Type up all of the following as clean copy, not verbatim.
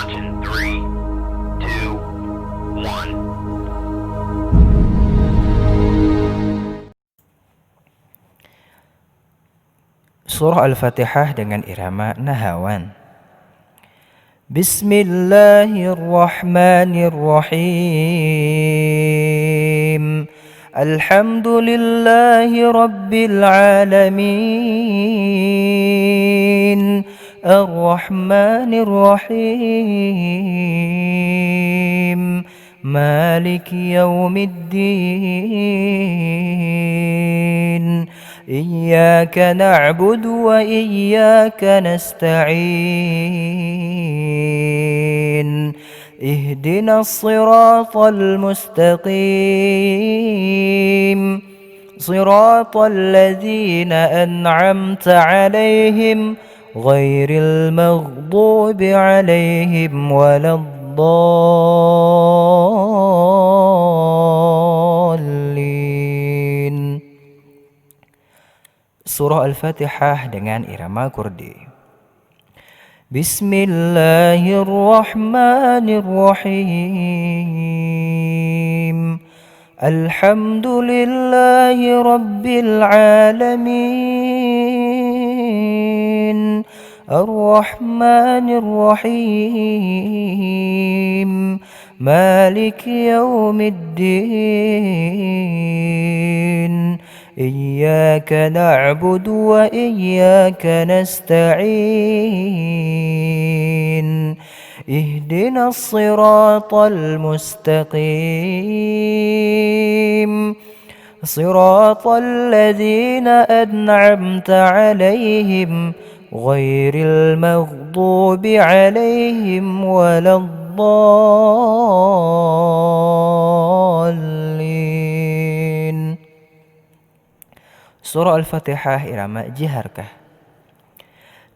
launch in 3, 2, 1. Surah Al-Fatihah dengan irama Nahawan. Bismillahirrahmanirrahim. Alhamdulillahi Rabbil Alamin. Ar-Rahmanir-Rahim. Maliki Yawmiddin. إياك نعبد وإياك نستعين اهدنا الصراط المستقيم صراط الذين أنعمت عليهم غير المغضوب عليهم ولا الضالين. Surah Al-Fatihah dengan irama kurdi. Bismillahirrahmanirrahim. Alhamdulillahi Rabbil Alamin. Ar-Rahmanir-Rahim. Maliki Yawmiddin. إياك نعبد وإياك نستعين اهدنا الصراط المستقيم صراط الذين أنعمت عليهم غير المغضوب عليهم ولا الضالين. Surah Al-Fatihah irama jiharkah.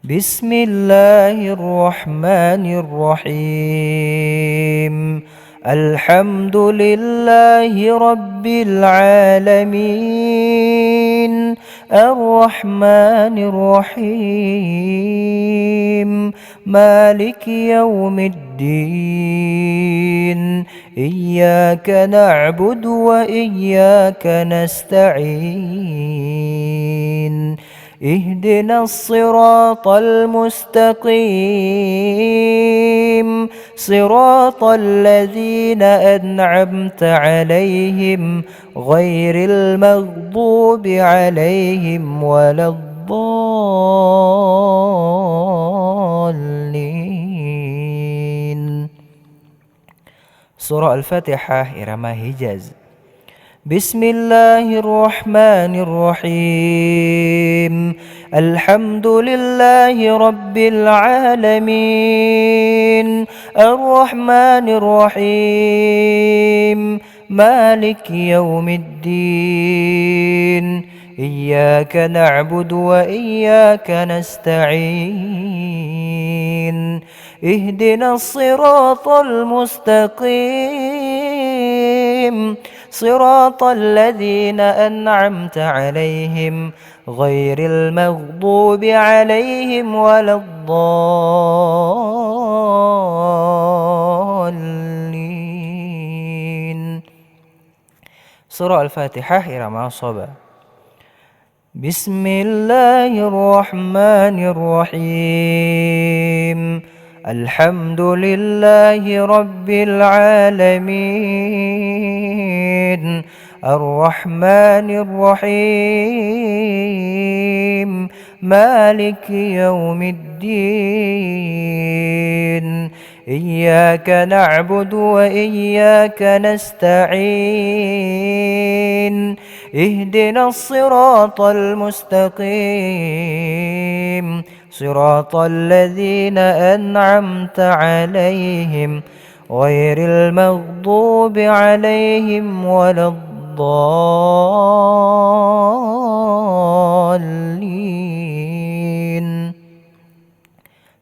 Bismillahirrahmanirrahim. Alhamdulillahi Rabbil Alamin. Ar-Rahmanir-Rahim. Maliki Yawmiddin. إياك نعبد وإياك نستعين اهدنا الصراط المستقيم صراط الذين أنعمت عليهم غير المغضوب عليهم ولا الضالين. Surah Al-Fatihah irama Hijaz. Bismillahirrahmanirrahim. Alhamdulillahi Rabbil Alamin. Ar-Rahmanir-Rahim. Maliki Yawmiddin. إياك نعبد وإياك نستعين اهدنا الصراط المستقيم صراط الذين أنعمت عليهم غير المغضوب عليهم ولا الضالين. Surah Al-Fatihah irama Shaba. Bismillahirrahmanirrahim. Alhamdulillahi Rabbil Alamin. Ar-Rahmanir-Rahim. Maliki Yawmiddin. إياك نعبد وإياك نستعين اهدنا الصراط المستقيم صراط الذين أنعمت عليهم غير المغضوب عليهم ولا الضالين.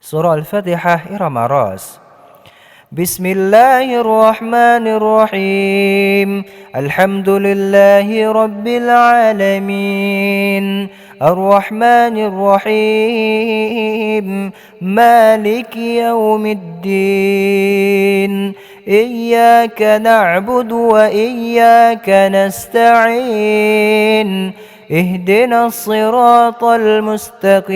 Surah Al-Fatihah irama Ras. بسم الله الرحمن الرحيم الحمد لله رب العالمين الرحمن الرحيم مالك يوم الدين إياك نعبد وإياك نستعين اهدنا الصراط المستقيم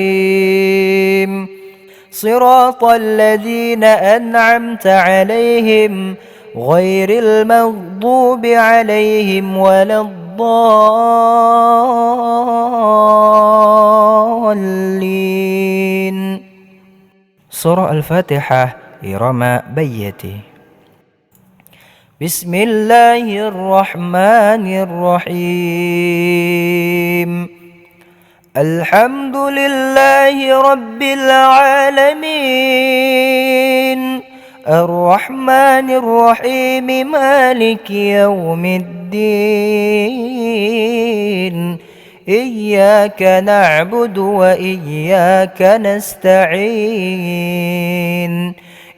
صراط الذين أنعمت عليهم غير المغضوب عليهم ولا الضالين. Surah Al-Fatihah Irama Bayyati. Bismillahirrahmanirrahim. الحمد لله رب العالمين الرحمن الرحيم مالك يوم الدين إياك نعبد وإياك نستعين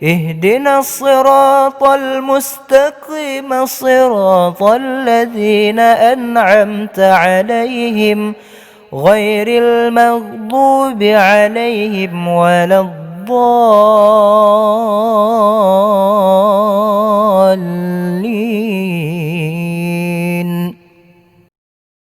اهدنا الصراط المستقيم صراط الذين أنعمت عليهم غير المغضوب عليهم ولا الضالين.